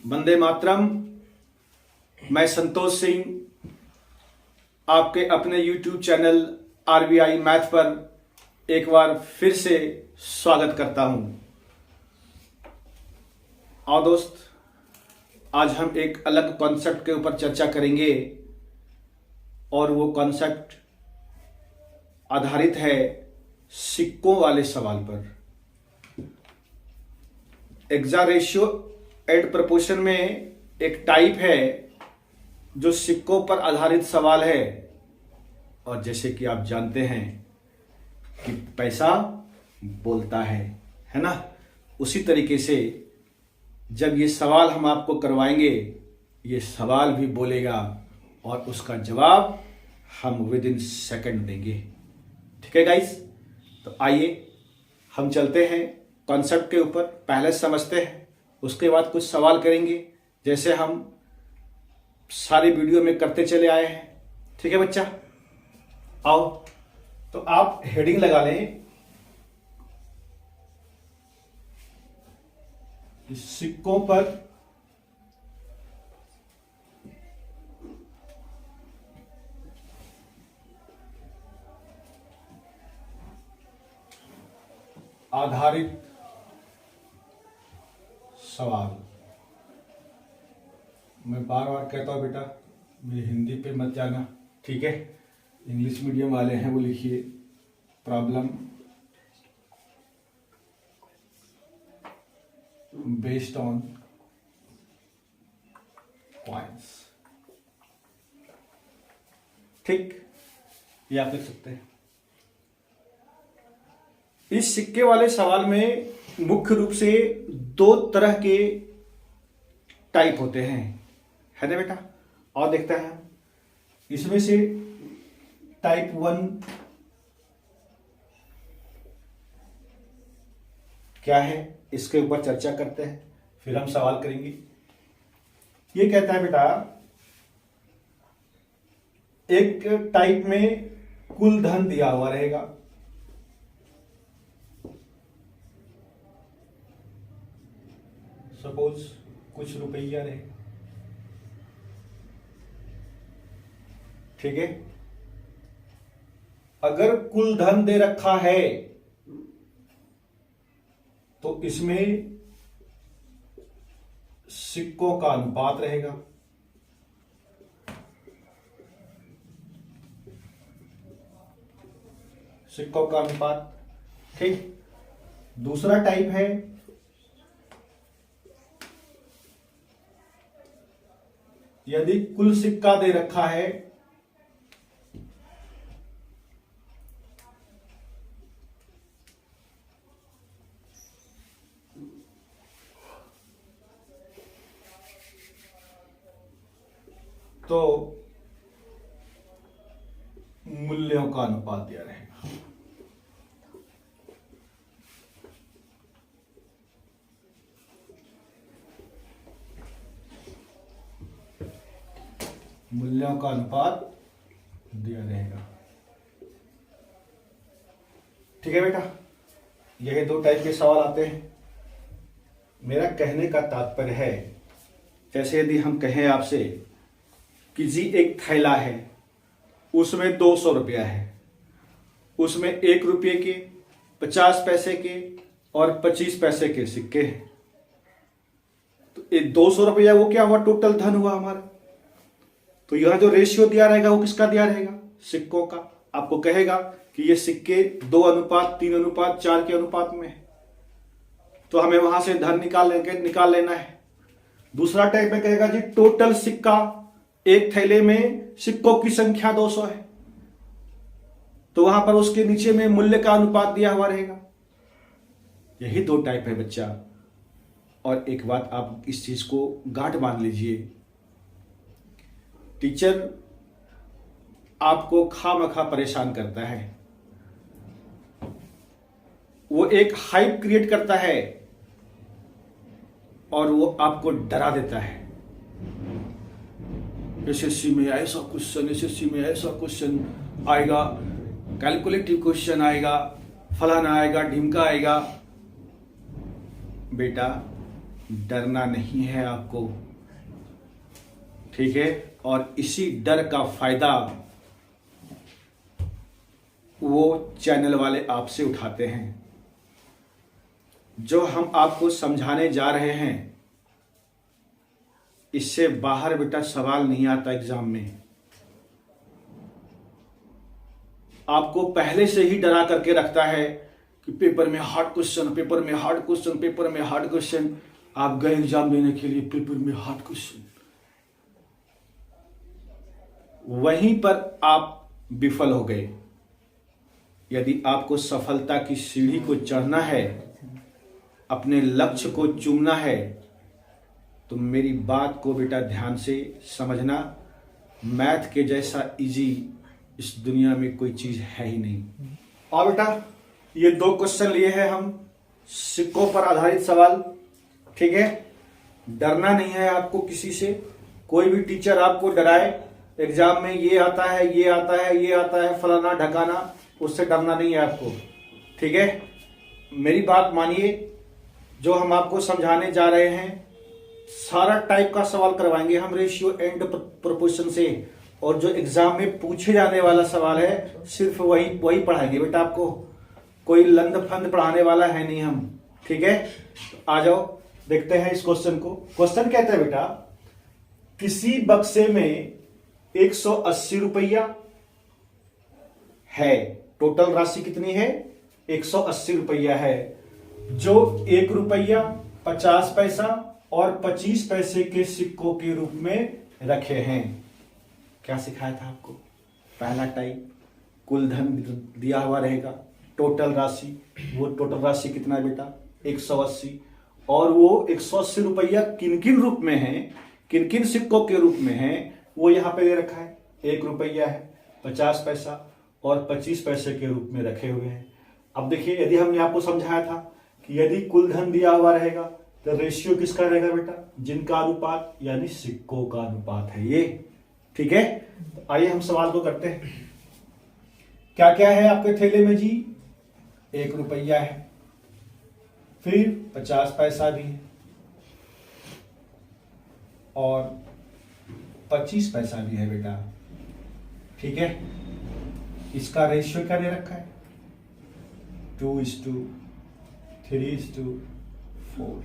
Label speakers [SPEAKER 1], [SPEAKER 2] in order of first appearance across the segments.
[SPEAKER 1] वंदे मातरम। मैं संतोष सिंह आपके अपने YouTube चैनल RBI मैथ पर एक बार फिर से स्वागत करता हूं। आओ दोस्त, आज हम एक अलग कॉन्सेप्ट के ऊपर चर्चा करेंगे और वो कॉन्सेप्ट आधारित है सिक्कों वाले सवाल पर। एक्सा रेशियो एंड प्रपोर्शन में एक टाइप है जो सिक्कों पर आधारित सवाल है, और जैसे कि आप जानते हैं कि पैसा बोलता है ना। उसी तरीके से जब ये सवाल हम आपको करवाएंगे, ये सवाल भी बोलेगा और उसका जवाब हम विद इन सेकेंड देंगे। ठीक है गाइस, तो आइए हम चलते हैं कॉन्सेप्ट के ऊपर। पहले समझते हैं, उसके बाद कुछ सवाल करेंगे जैसे हम सारी वीडियो में करते चले आए हैं। ठीक है बच्चा, आओ। तो आप हेडिंग लगा लें, सिक्कों पर आधारित सवाल। मैं बार बार कहता हूं बेटा, मेरी हिंदी पे मत जाना, ठीक है। इंग्लिश मीडियम वाले हैं वो लिखिए प्रॉब्लम बेस्ड ऑन पॉइंट्स। ठीक, ये आप लिख सकते हैं। इस सिक्के वाले सवाल में मुख्य रूप से दो तरह के टाइप होते हैं, है ना बेटा। और देखते हैं इसमें से टाइप 1 क्या है, इसके ऊपर चर्चा करते हैं, फिर हम सवाल करेंगे। ये कहता है बेटा, एक टाइप में कुल धन दिया हुआ रहेगा, सपोज कुछ रुपया रहे, ठीक है। अगर कुल धन दे रखा है तो इसमें सिक्कों का अनुपात रहेगा। सिक्कों का अनुपात, ठीक। दूसरा टाइप है यदि कुल सिक्का दे रखा है तो मूल्यों का अनुपात दिया रहेगा। मूल्यों का अनुपात दिया रहेगा, ठीक है बेटा। यही दो टाइप के सवाल आते हैं। मेरा कहने का तात्पर्य है, जैसे यदि हम कहें आपसे कि जी एक थैला है, उसमें 200 रुपया है, उसमें 1 रुपये के, 50 पैसे के और 25 पैसे के सिक्के हैं। तो ये 200 रुपया वो क्या हुआ, टोटल धन हुआ हमारा। तो यह जो रेशियो दिया रहेगा वो किसका दिया रहेगा, सिक्कों का। आपको कहेगा कि ये सिक्के 2:3:4 के अनुपात में है, तो हमें वहां से धन निकाल लेना है। दूसरा टाइप में कहेगा जी टोटल सिक्का, एक थैले में सिक्कों की संख्या 200 है, तो वहां पर उसके नीचे में मूल्य का अनुपात दिया हुआ रहेगा। यही दो टाइप है बच्चा। और एक बात आप इस चीज को गांठ बांध लीजिए, टीचर आपको खामखा परेशान करता है, वो एक हाइप क्रिएट करता है और वो आपको डरा देता है। एसएससी में ऐसा क्वेश्चन, एसएससी में ऐसा क्वेश्चन आएगा, कैलकुलेटिव क्वेश्चन आएगा, फलाना आएगा, ढिमका आएगा। बेटा डरना नहीं है आपको, ठीक है। और इसी डर का फायदा वो चैनल वाले आपसे उठाते हैं। जो हम आपको समझाने जा रहे हैं इससे बाहर बेटा सवाल नहीं आता एग्जाम में। आपको पहले से ही डरा करके रखता है कि पेपर में हार्ड क्वेश्चन, पेपर में हार्ड क्वेश्चन, पेपर में हार्ड क्वेश्चन। आप गए एग्जाम देने के लिए, पेपर में हार्ड क्वेश्चन, वहीं पर आप विफल हो गए। यदि आपको सफलता की सीढ़ी को चढ़ना है, अपने लक्ष्य को चूमना है, तो मेरी बात को बेटा ध्यान से समझना। मैथ के जैसा इजी इस दुनिया में कोई चीज है ही नहीं। और बेटा ये 2 क्वेश्चन लिए हैं हम, सिक्कों पर आधारित सवाल, ठीक है। डरना नहीं है आपको किसी से। कोई भी टीचर आपको डराए एग्जाम में, ये आता है, ये आता है, ये आता है, फलाना ढकाना, उससे डरना नहीं है आपको, ठीक है। मेरी बात मानिए, जो हम आपको समझाने जा रहे हैं सारा टाइप का सवाल करवाएंगे हम रेशियो एंड प्रोपोर्शन से। और जो एग्जाम में पूछे जाने वाला सवाल है सिर्फ वही पढ़ाएंगे बेटा आपको। कोई लंद फंद पढ़ाने वाला है नहीं हम, ठीक है। तो आ जाओ देखते हैं इस क्वेश्चन को। क्वेश्चन कहता है बेटा, किसी बक्से में 180 रुपया है। टोटल राशि कितनी है? 180 रुपया है, जो 1 रुपया 50 पैसा और 25 पैसे के सिक्कों के रूप में रखे हैं। क्या सिखाया था आपको? पहला टाइप, कुल धन दिया हुआ रहेगा, टोटल राशि, वो टोटल राशि कितना है बेटा? 180। और वो 180 रुपया किन किन रूप में है, किन किन सिक्कों के रूप में है, वो यहां पे दे रखा है। 1 रुपया है, 50 पैसा और 25 पैसे के रूप में रखे हुए हैं। अब देखिए, यदि हमने आपको समझाया था कि यदि कुल धन दिया हुआ रहेगा तो रेशियो किसका रहेगा बेटा? जिनका अनुपात, यानी सिक्कों का अनुपात है ये, ठीक है। तो आइए हम सवाल को करते हैं। क्या क्या है आपके थैले में जी? 1 रुपया है, फिर 50 पैसा भी है और 25 पैसा भी है बेटा, ठीक है। इसका रेशियो क्या दे रखा है? 2:3:4।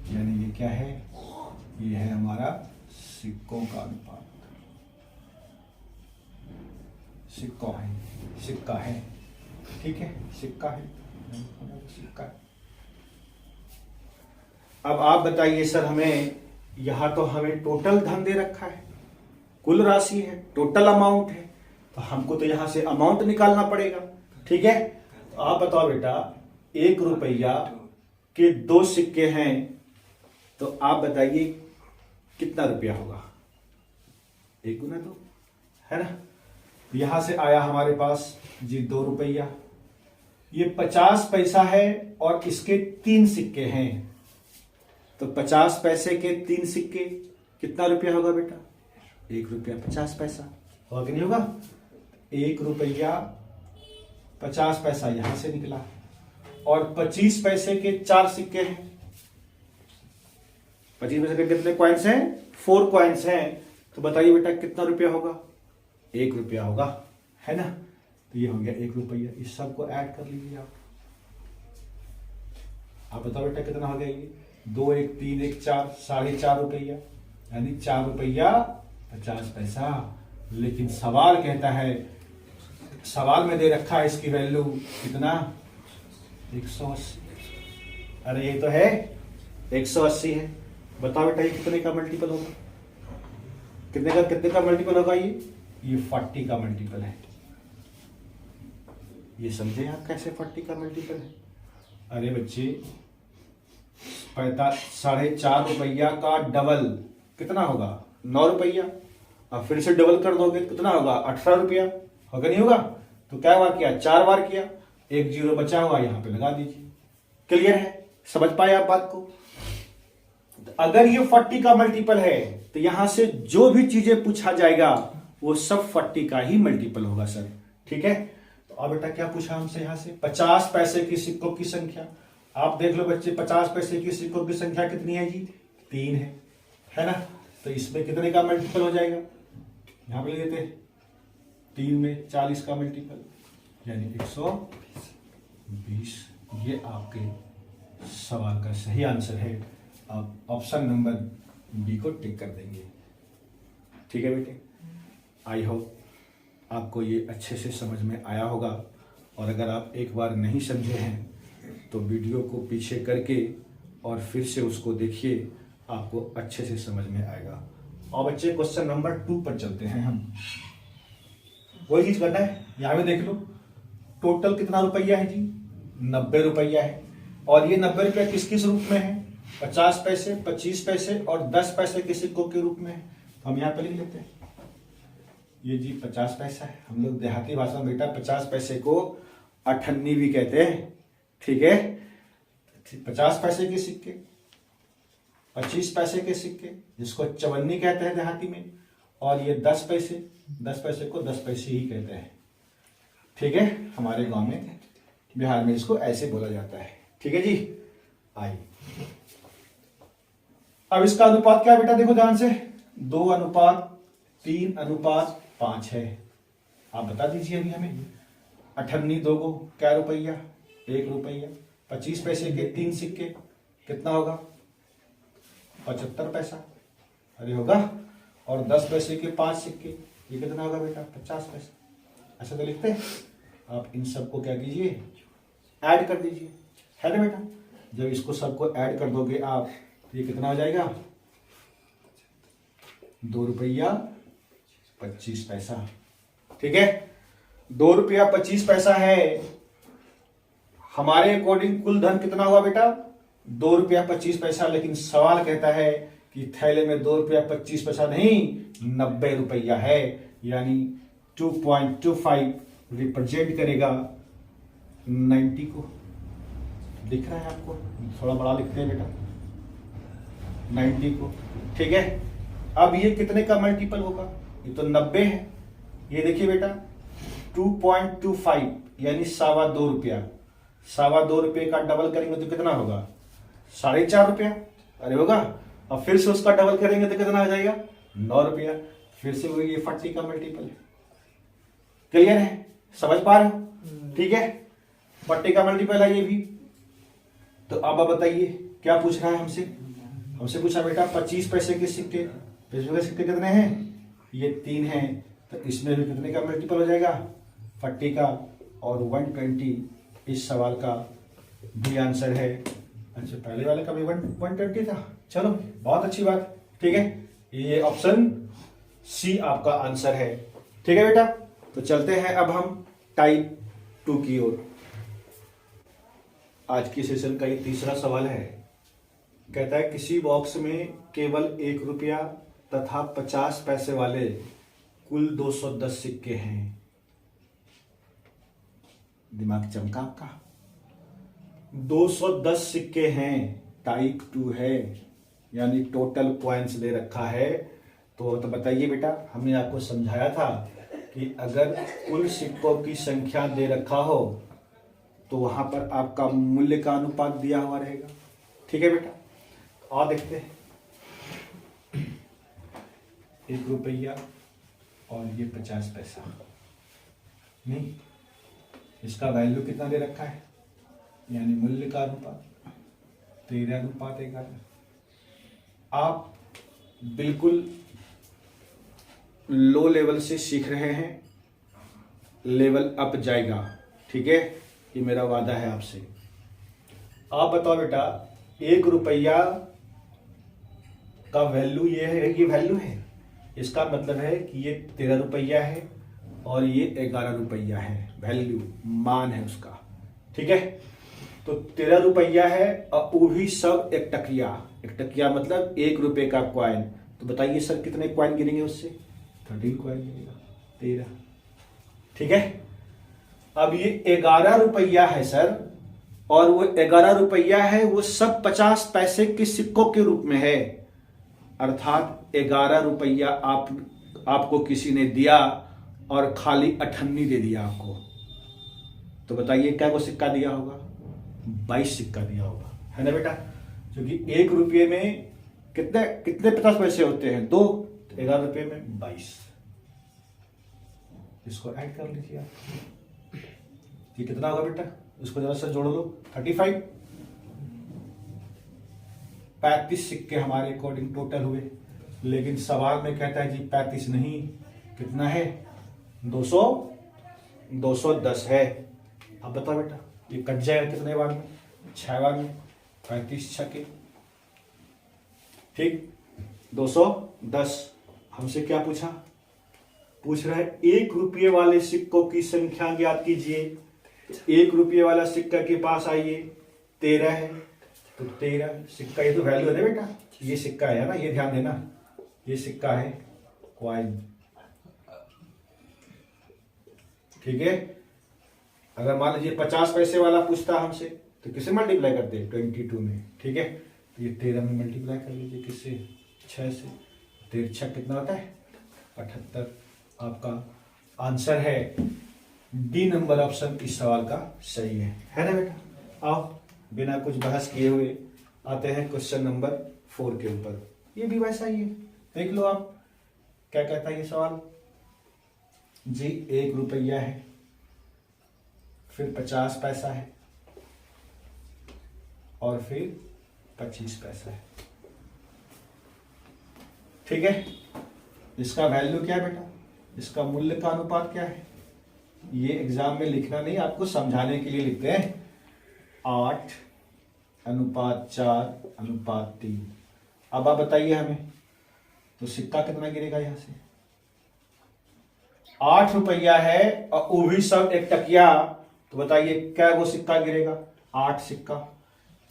[SPEAKER 1] यानी ये क्या है? ये है हमारा सिक्कों का अनुपात। सिक्का है, ठीक है, सिक्का है। अब आप बताइए सर, हमें यहां तो हमें टोटल धन दे रखा है, कुल राशि है, टोटल अमाउंट है, तो हमको तो यहां से अमाउंट निकालना पड़ेगा, ठीक है। तो आप बताओ बेटा, 1 रुपया के 2 सिक्के हैं, तो आप बताइए कितना रुपया होगा? 1 गुना 2, है ना। यहां से आया हमारे पास जी 2 रुपया। ये 50 पैसा है और इसके 3 सिक्के हैं, तो 50 पैसे के 3 सिक्के कितना रुपया होगा बेटा? 1 रुपया 50 पैसा होगा कि नहीं होगा? 1 रुपया 50 पैसा यहां से निकला और 25 पैसे के 4 सिक्के हैं। 25 पैसे के कितने कॉइन्स हैं? 4 कॉइन्स हैं। तो बताइए बेटा कितना रुपया होगा? 1 रुपया होगा, है ना। तो ये हो गया 1 रुपया। इस सब को ऐड कर लीजिए आप बताओ बेटा कितना हो गया? ये 2 1 3 1 4, 4.5 रुपया, यानी 4 रुपया 50 पैसा। लेकिन सवाल कहता है, सवाल में दे रखा है इसकी वैल्यू कितना? 180। अरे ये तो है 180 है। बताओ बेटा ये कितने का मल्टीपल होगा? कितने का मल्टीपल होगा? ये 40 का मल्टीपल है। ये समझे आप कैसे 40 का मल्टीपल है? अरे बच्चे, 4.5 रुपया का डबल कितना होगा? 9 रुपया। अब फिर से डबल कर दोगे तो कितना होगा? 18 रुपया होगा, नहीं होगा? तो क्या बार किया? 4 बार किया, 1 जीरो बचा हुआ यहां पे लगा दीजिए। क्लियर है? समझ पाए आप बात को? तो अगर ये 40 का मल्टीपल है तो यहां से जो भी चीजें पूछा जाएगा वो सब 40 का ही मल्टीपल होगा सर, ठीक है। तो अब बेटा क्या पूछा हमसे यहां से? 50 पैसे की सिक्कों की संख्या। आप देख लो बच्चे, 50 पैसे की सिक्कों की संख्या कितनी है जी? 3 है ना? तो इसमें कितने का मल्टीपल हो जाएगा? यहां पे ले लेते हैं 3 में 40 का मल्टीपल, यानी 120। ये आपके सवाल का सही आंसर है। आप ऑप्शन नंबर बी को टिक कर देंगे। ठीक है बेटे, आई होप आपको ये अच्छे से समझ में आया होगा। और अगर आप एक बार नहीं समझे हैं तो वीडियो को पीछे करके और फिर से उसको देखिए, आपको अच्छे से समझ में आएगा। और बच्चे क्वेश्चन नंबर 2 पर चलते हैं हम। वही चीज करना है, यहाँ पे देख लो टोटल कितना रुपया है जी? 90 रुपया है। और ये 90 रुपया किस किस रूप में है? 50 पैसे, 25 पैसे और 10 पैसे के सिक्कों के रूप में है। तो हम यहाँ पे लिख लेते हैं, ये जी 50 पैसा है। हम लोग देहाती भाषा में बेटा 50 पैसे को अठन्नी भी कहते हैं। ठीक है, 50 पैसे के सिक्के, 25 पैसे के सिक्के जिसको चवन्नी कहते हैं देहाती में, और ये 10 पैसे, 10 पैसे को 10 पैसे ही कहते हैं। ठीक है, हमारे गांव में बिहार में इसको ऐसे बोला जाता है। ठीक है जी, आइए अब इसका अनुपात क्या है बेटा? देखो ध्यान से, 2:3:5 है। आप बता दीजिए अभी हमें। अठन्नी 2 को क्या रुपया? 1 रुपया। 25 पैसे के 3 सिक्के कितना होगा? 75 पैसा। अरे होगा। और 10 पैसे के 5 सिक्के ये कितना होगा बेटा? 50 पैसा। ऐसा तो लिखते हैं। आप इन सबको क्या कीजिए? ऐड कर दीजिए, है ना बेटा? जब इसको सबको ऐड कर दोगे आप तो ये कितना हो जाएगा? 2 रुपया 25 पैसा। ठीक है, 2 रुपया 25 पैसा है। हमारे अकॉर्डिंग कुल धन कितना हुआ बेटा? 2 रुपया 25 पैसा। लेकिन सवाल कहता है कि थैले में 2 रुपया 25 पैसा नहीं, 90 रुपया है, यानी 2.25 रिप्रेजेंट करेगा 90 को। दिख रहा है आपको? थोड़ा बड़ा लिखते हैं बेटा, 90 को। ठीक है, अब ये कितने का मल्टीपल होगा? ये तो 90 है। ये देखिए बेटा 2.25 यानी 2.25 रुपया। 2.25 रुपये का डबल करेंगे तो कितना होगा? 4.5 रुपया। अरे होगा। अब फिर से उसका डबल करेंगे तो कितना हो जाएगा? 9 रुपया। फिर से वो ये 40 का मल्टीपल है। क्लियर है? समझ पा रहे हो? ठीक है, 40 का मल्टीपल है ये भी। तो अब आप बताइए क्या पूछ रहा है हमसे? हमसे पूछा बेटा 25 पैसे के सिक्के, 25 पैसे के सिक्के कितने हैं? ये 3 हैं। तो इसमें भी कितने का मल्टीपल हो जाएगा? 40 का। और 120 इस सवाल का भी आंसर है। अच्छा, पहले वाले का भी 120 था। चलो, बहुत अच्छी बात। ठीक है, ये ऑप्शन सी आपका आंसर है। ठीक है बेटा, तो चलते हैं अब हम टाइप 2 की ओर। आज की सेशन का ये तीसरा सवाल है। कहता है किसी बॉक्स में केवल 1 रुपया तथा 50 पैसे वाले कुल 210 सिक्के हैं। दिमाग चमका आपका? 210 सिक्के हैं, टाइप 2 है, यानी टोटल पॉइंट्स दे रखा है। तो बताइए बेटा, हमने आपको समझाया था कि अगर कुल सिक्कों की संख्या दे रखा हो तो वहां पर आपका मूल्य का अनुपात दिया हुआ रहेगा। ठीक है बेटा, और देखते हैं 1 रुपया और ये 50 पैसा। नहीं, इसका वैल्यू कितना दे रखा है? यानी मूल्य का अनुपात 13:11। आप बिल्कुल लो लेवल से सीख रहे हैं, लेवल अप जाएगा। ठीक है, ये मेरा वादा है आपसे। आप बताओ बेटा, 1 रुपया का वैल्यू ये है, ये वैल्यू है। इसका मतलब है कि ये 13 रुपया है और ये 11 रुपया है। वैल्यू, मान है उसका। ठीक है, तो 13 रुपया है और वो भी सब 1 टकिया। 1 टकिया मतलब 1 रुपये का क्वाइन। तो बताइए सर कितने क्वाइन गिनेंगे उससे? 13 क्वाइन गिनेगा, 13। ठीक है, अब ये 11 रुपया है सर, और वो 11 रुपया है वो सब 50 पैसे के सिक्कों के रूप में है। अर्थात 11 रुपया आपको किसी ने दिया और खाली 98 दे दिया आपको। तो बताइए क्या को सिक्का दिया होगा? 22 सिक्का दिया होगा, है ना बेटा। क्योंकि 1 रुपये में कितने कितने 50 पैसे होते हैं, 2, तो 11 रुपये में 22। इसको ऐड कर लीजिए आप, ये कितना होगा बेटा, इसको जरा सा जोड़ लो, 35। 35 सिक्के हमारे अकॉर्डिंग टोटल हुए, लेकिन सवाल में कहता है जी 35 नहीं, कितना है, 210 है। अब बताओ बेटा ये कट जाएगा कितने बार में, 6 बार में, 35 छक्के, ठीक, 210। हमसे क्या पूछा, पूछ रहा है 1 रुपये वाले सिक्कों की संख्या ज्ञात कीजिए। 1 रुपये वाला सिक्का के पास आइए, 13 है, तो 13 सिक्का, ये तो वैल्यू है ना बेटा, ये सिक्का है ना, ये ध्यान देना, ये सिक्का है कॉइन, ठीक है। अगर मान लीजिए 50 पैसे वाला पूछता हमसे तो किससे मल्टीप्लाई करते हैं, 22 में, ठीक है। तो ये 13 में मल्टीप्लाई कर लीजिए, किससे, 6 से, 13 6 कितना होता है, 78। आपका आंसर है डी नंबर ऑप्शन इस सवाल का सही है ना बेटा। आओ बिना कुछ बहस किए हुए आते हैं क्वेश्चन नंबर 4 के ऊपर। ये भी वैसा ही है, देख लो आप क्या कहता है ये सवाल जी। 1 रुपया है, फिर 50 पैसा है, और फिर 25 पैसा है, ठीक है। इसका वैल्यू क्या है बेटा, इसका मूल्य का अनुपात क्या है, ये एग्जाम में लिखना नहीं, आपको समझाने के लिए लिखते हैं, 8:4:3। अब आप बताइए हमें, तो सिक्का कितना गिरेगा यहां से, 8 रुपया है और वो भी सब एक टकिया, तो बताइए क्या वो सिक्का गिरेगा, 8 सिक्का।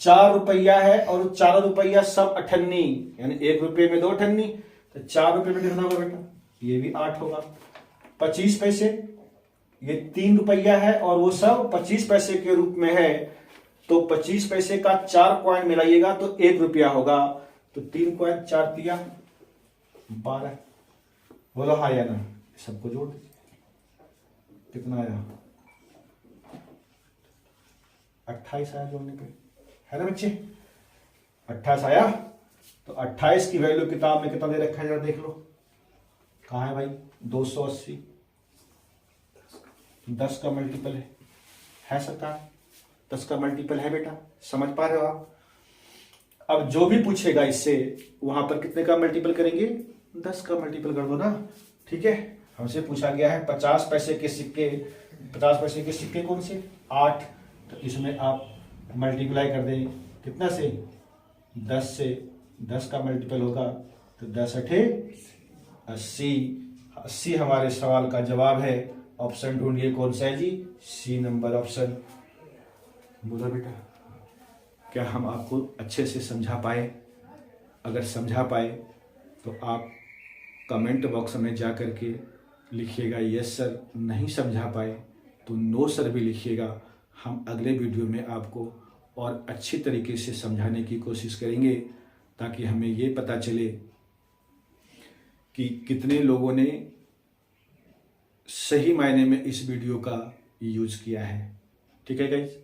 [SPEAKER 1] 4 रुपया है और 4 रुपया सब अठन्नी, यानी 1 रुपये में 2 अठन्नी, तो 4 रुपये में कितना होगा बेटा, ये भी 8 होगा। 25 पैसे, ये 3 रुपया है और वो सब 25 पैसे के रूप में है, तो 25 पैसे का 4 कॉइन मिलाइएगा तो 1 रुपया होगा, तो 3 कॉइन 4 दिया 12। बोलो हाँ या ना, सबको जोड़ दीजिए, कितना आया, 28 आया जोड़ने पे, है ना बच्चे, 28 आया। तो 28 की वैल्यू किताब में कितना दे रखा है जरा देख लो, कहाँ है भाई, 280, 10 का मल्टीपल है सरकार, 10 का मल्टीपल है बेटा, समझ पा रहे हो आप। अब जो भी पूछेगा इससे, वहां पर कितने का मल्टीपल करेंगे, 10 का मल्टीपल कर दो ना, ठीक है। हमसे पूछा गया है 50 पैसे के सिक्के, 50 पैसे के सिक्के कौन से, 8, तो इसमें आप मल्टीप्लाई कर दें कितना से, 10 से, 10 का मल्टीपल होगा तो 10 8 80। 80 हमारे सवाल का जवाब है। ऑप्शन ढूंढिए कौन सा है जी, सी नंबर ऑप्शन। बोला बेटा, क्या हम आपको अच्छे से समझा पाए? अगर समझा पाए तो आप कमेंट बॉक्स में जा कर के लिखिएगा यस सर, नहीं समझा पाए तो नो सर भी लिखिएगा। हम अगले वीडियो में आपको और अच्छी तरीके से समझाने की कोशिश करेंगे, ताकि हमें ये पता चले कि कितने लोगों ने सही मायने में इस वीडियो का यूज किया है। ठीक है गाइस।